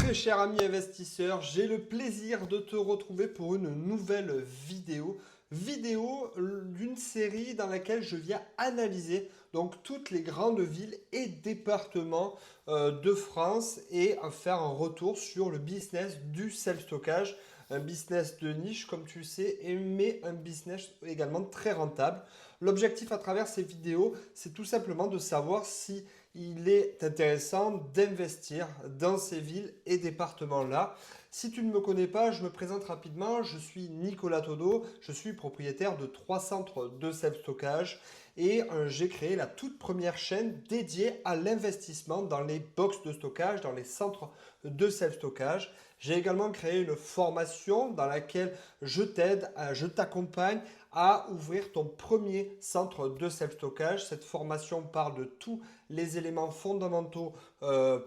Très cher ami investisseur, j'ai le plaisir de te retrouver pour une nouvelle vidéo d'une série dans laquelle je viens analyser donc toutes les grandes villes et départements de France et faire un retour sur le business du self-stockage, un business de niche comme tu le sais, mais un business également très rentable. L'objectif à travers ces vidéos, c'est tout simplement de savoir si il est intéressant d'investir dans ces villes et départements-là. Si tu ne me connais pas, je me présente rapidement. Je suis Nicolas Todo, je suis propriétaire de 3 centres de self-stockage et j'ai créé la toute première chaîne dédiée à l'investissement dans les box de stockage, dans les centres de self-stockage. J'ai également créé une formation dans laquelle je t'aide, je t'accompagne à ouvrir ton premier centre de self-stockage. Cette formation parle de tous les éléments fondamentaux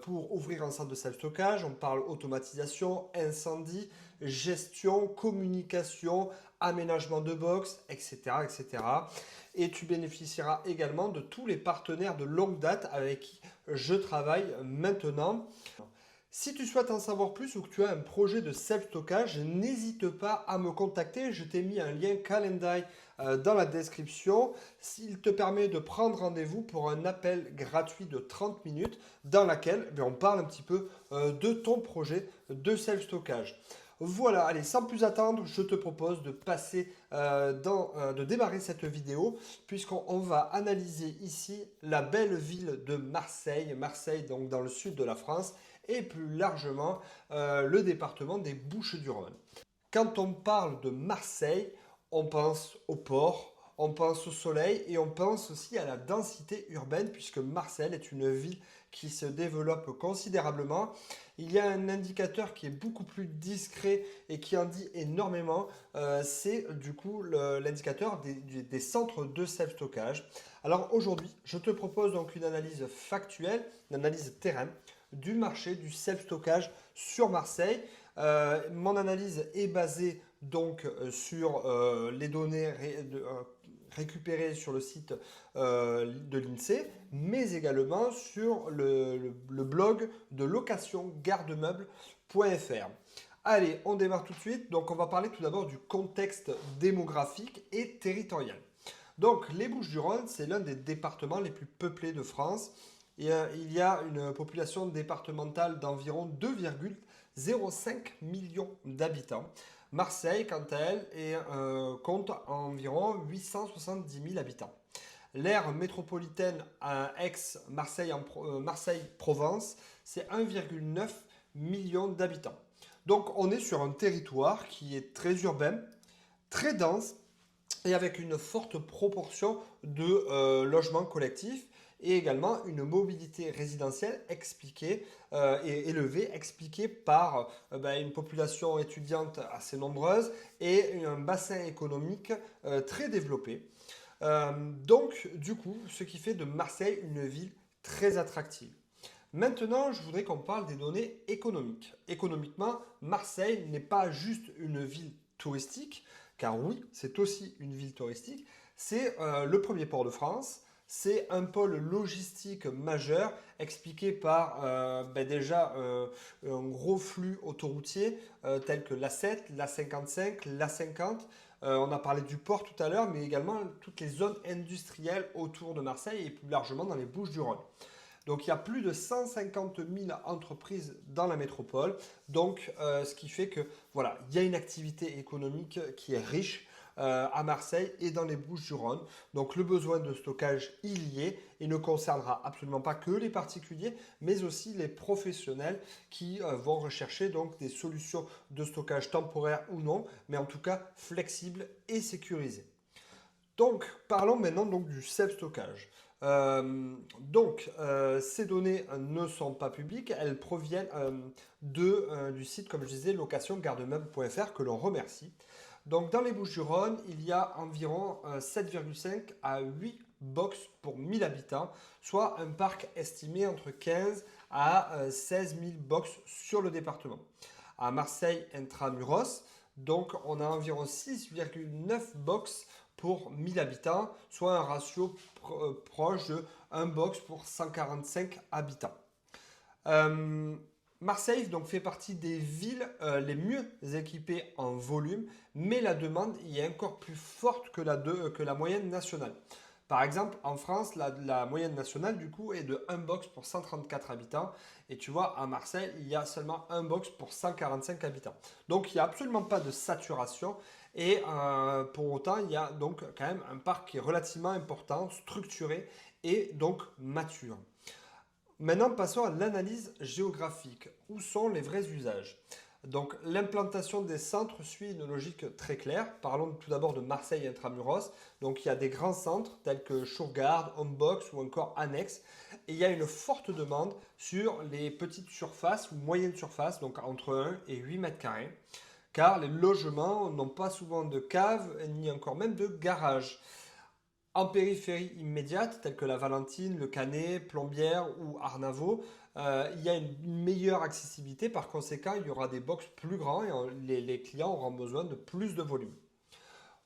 pour ouvrir un centre de self-stockage. On parle automatisation, incendie, gestion, communication, aménagement de box, etc., etc. Et tu bénéficieras également de tous les partenaires de longue date avec qui je travaille maintenant. Si tu souhaites en savoir plus ou que tu as un projet de self-stockage, n'hésite pas à me contacter. Je t'ai mis un lien Calendly dans la description. Il te permet de prendre rendez-vous pour un appel gratuit de 30 minutes dans laquelle on parle un petit peu de ton projet de self-stockage. Voilà, allez, sans plus attendre, je te propose de passer de démarrer cette vidéo puisqu'on va analyser ici la belle ville de Marseille. Marseille, donc dans le sud de la France et plus largement le département des Bouches-du-Rhône. Quand on parle de Marseille, on pense au port, on pense au soleil et on pense aussi à la densité urbaine puisque Marseille est une ville qui se développe considérablement. Il y a un indicateur qui est beaucoup plus discret et qui en dit énormément, c'est du coup l'indicateur des centres de self-stockage. Alors aujourd'hui, je te propose donc une analyse factuelle, une analyse terrain du marché du self-stockage sur Marseille. Mon analyse est basée donc sur les données récupérées sur le site de l'INSEE, mais également sur le blog de location-garde-meubles.fr. Allez, on démarre tout de suite. Donc, on va parler tout d'abord du contexte démographique et territorial. Donc, les Bouches-du-Rhône, c'est l'un des départements les plus peuplés de France. Et, il y a une population départementale d'environ 2,05 millions d'habitants. Marseille, quant à elle, compte environ 870 000 habitants. L'aire métropolitaine Marseille-Provence, c'est 1,9 million d'habitants. Donc on est sur un territoire qui est très urbain, très dense et avec une forte proportion de logements collectifs et également une mobilité résidentielle expliquée et élevée, expliquée par une population étudiante assez nombreuse et un bassin économique très développé. Donc, du coup, ce qui fait de Marseille une ville très attractive. Maintenant, je voudrais qu'on parle des données économiques. Économiquement, Marseille n'est pas juste une ville touristique, car oui, c'est aussi une ville touristique. C'est le premier port de France. C'est un pôle logistique majeur expliqué par déjà un gros flux autoroutier tel que l'A7, l'A55, l'A50. On a parlé du port tout à l'heure, mais également toutes les zones industrielles autour de Marseille et plus largement dans les Bouches-du-Rhône. Donc il y a plus de 150 000 entreprises dans la métropole. Donc ce qui fait que voilà, il y a une activité économique qui est riche à Marseille et dans les Bouches-du-Rhône. Donc le besoin de stockage, il y est et ne concernera absolument pas que les particuliers, mais aussi les professionnels qui vont rechercher donc des solutions de stockage temporaires ou non, mais en tout cas flexibles et sécurisées. Donc, parlons maintenant donc, du self-stockage. Ces données ne sont pas publiques, elles proviennent du site, comme je disais, location-garde-meubles.fr que l'on remercie. Donc, dans les Bouches-du-Rhône, il y a environ 7,5 à 8 box pour 1000 habitants, soit un parc estimé entre 15 à 16 000 box sur le département. À Marseille intramuros, donc on a environ 6,9 box pour 1000 habitants, soit un ratio proche de 1 box pour 145 habitants. Marseille donc fait partie des villes les mieux équipées en volume, mais la demande y est encore plus forte que la moyenne nationale. Par exemple, en France, la moyenne nationale du coup est de un box pour 134 habitants. Et tu vois, à Marseille, il y a seulement un box pour 145 habitants. Donc il n'y a absolument pas de saturation. Et pour autant, il y a donc quand même un parc qui est relativement important, structuré et donc mature. Maintenant, passons à l'analyse géographique. Où sont les vrais usages? Donc, l'implantation des centres suit une logique très claire. Parlons tout d'abord de Marseille intramuros. Donc, il y a des grands centres tels que Shurgard, Homebox ou encore Annexe. Et il y a une forte demande sur les petites surfaces ou moyennes surfaces, donc entre 1 et 8 mètres carrés, car les logements n'ont pas souvent de cave ni encore même de garage. En périphérie immédiate, telle que la Valentine, le Canet, Plombières ou Arnavaux, il y a une meilleure accessibilité. Par conséquent, il y aura des box plus grands et les clients auront besoin de plus de volume.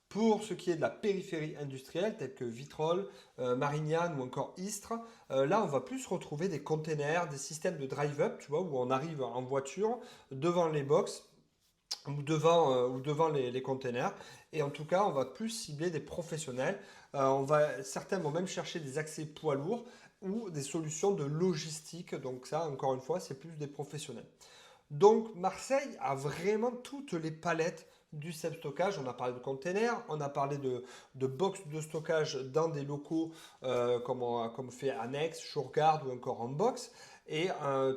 Pour ce qui est de la périphérie industrielle, telle que Vitrolles, Marignane ou encore Istres, là on va plus retrouver des containers, des systèmes de drive-up, tu vois, où on arrive en voiture devant les box ou devant les containers. Et en tout cas, on va plus cibler des professionnels. Certains vont même chercher des accès poids lourds ou des solutions de logistique. Donc ça, encore une fois, c'est plus des professionnels. Donc Marseille a vraiment toutes les palettes du self-stockage. On a parlé de containers, on a parlé de box de stockage dans des locaux comme fait Annexe, Shurgard ou encore en box. Et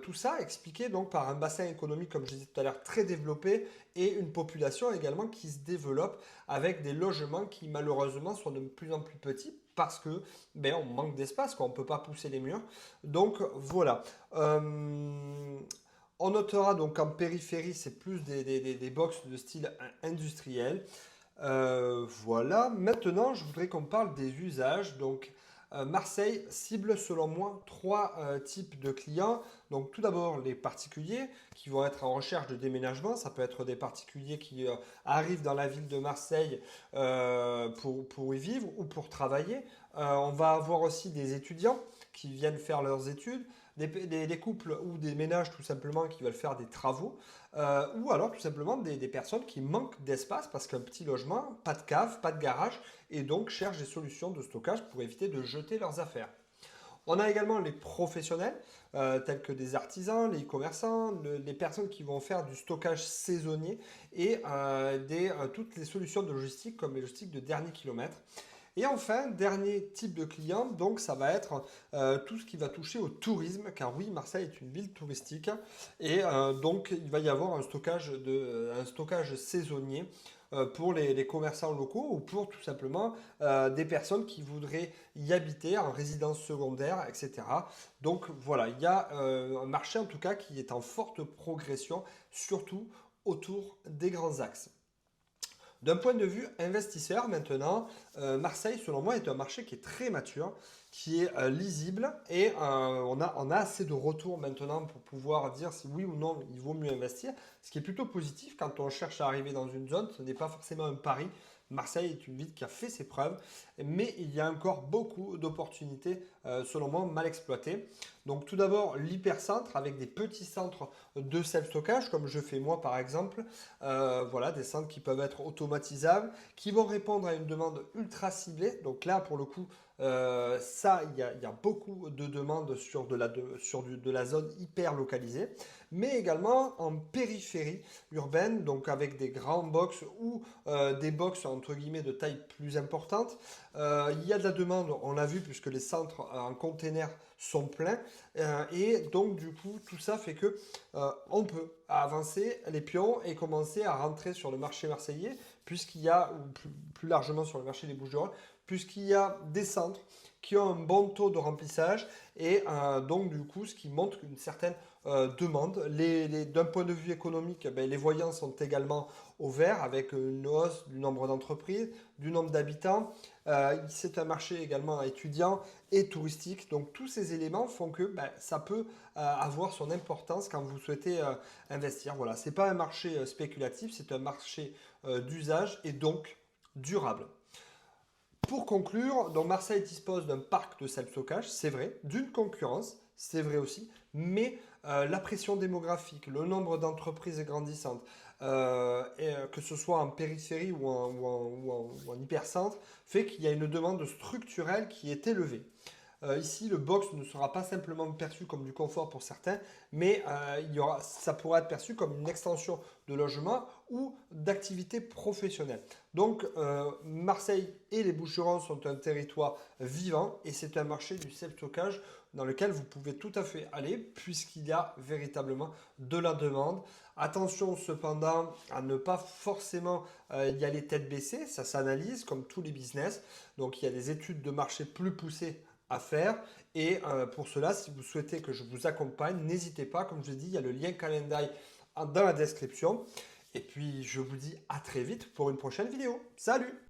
tout ça expliqué donc par un bassin économique, comme je disais tout à l'heure, très développé et une population également qui se développe avec des logements qui malheureusement sont de plus en plus petits parce que on manque d'espace, quoi. On ne peut pas pousser les murs. Donc voilà. On notera donc qu'en périphérie, c'est plus des box de style industriel. Voilà. Maintenant, je voudrais qu'on parle des usages. Donc, Marseille cible selon moi trois types de clients. Donc tout d'abord les particuliers qui vont être en recherche de déménagement. Ça peut être des particuliers qui arrivent dans la ville de Marseille pour y vivre ou pour travailler. On va avoir aussi des étudiants qui viennent faire leurs études, des couples ou des ménages tout simplement qui veulent faire des travaux, ou alors tout simplement des personnes qui manquent d'espace parce qu'un petit logement, pas de cave, pas de garage, et donc cherchent des solutions de stockage pour éviter de jeter leurs affaires. On a également les professionnels, tels que des artisans, les e-commerçants, les personnes qui vont faire du stockage saisonnier et toutes les solutions de logistique comme les logistiques de dernier kilomètre. Et enfin, dernier type de client, donc ça va être tout ce qui va toucher au tourisme, car oui, Marseille est une ville touristique, et donc il va y avoir un stockage saisonnier pour les commerçants locaux ou pour tout simplement des personnes qui voudraient y habiter en résidence secondaire, etc. Donc voilà, il y a un marché en tout cas qui est en forte progression, surtout autour des grands axes. D'un point de vue investisseur, maintenant, Marseille, selon moi, est un marché qui est très mature, qui est lisible et on a assez de retours maintenant pour pouvoir dire si oui ou non il vaut mieux investir. Ce qui est plutôt positif quand on cherche à arriver dans une zone, ce n'est pas forcément un pari. Marseille est une ville qui a fait ses preuves, mais il y a encore beaucoup d'opportunités, selon moi, mal exploitées. Donc tout d'abord, l'hypercentre avec des petits centres de self-stockage, comme je fais moi par exemple. Voilà, des centres qui peuvent être automatisables, qui vont répondre à une demande ultra ciblée. Donc là, pour le coup, il y a beaucoup de demandes sur de la zone hyper localisée, mais également en périphérie urbaine, donc avec des grands box ou des box entre guillemets de taille plus importante. Il y a de la demande, on l'a vu, puisque les centres en container sont pleins, et donc du coup, tout ça fait que on peut avancer les pions et commencer à rentrer sur le marché marseillais, puisqu'il y a, ou plus largement sur le marché des Bouches-du-Rhône, puisqu'il y a des centres qui ont un bon taux de remplissage et donc du coup ce qui montre une certaine demande. D'un point de vue économique, les voyants sont également au vert avec une hausse du nombre d'entreprises, du nombre d'habitants. C'est un marché également étudiant et touristique. Donc tous ces éléments font que ça peut avoir son importance quand vous souhaitez investir. Voilà, c'est pas un marché spéculatif, c'est un marché d'usage et donc durable. Pour conclure, donc Marseille dispose d'un parc de self-stockage, c'est vrai, d'une concurrence, c'est vrai aussi, mais la pression démographique, le nombre d'entreprises grandissantes, que ce soit en périphérie ou en hypercentre, fait qu'il y a une demande structurelle qui est élevée. Ici, le box ne sera pas simplement perçu comme du confort pour certains, mais ça pourra être perçu comme une extension de logement ou d'activité professionnelle. Donc, Marseille et les Bouches-du-Rhône sont un territoire vivant et c'est un marché du self-stockage dans lequel vous pouvez tout à fait aller puisqu'il y a véritablement de la demande. Attention cependant à ne pas forcément y aller tête baissée, ça s'analyse comme tous les business. Donc il y a des études de marché plus poussées à faire. Et pour cela, si vous souhaitez que je vous accompagne, n'hésitez pas. Comme je l'ai dit, il y a le lien calendrier dans la description. Et puis, je vous dis à très vite pour une prochaine vidéo. Salut!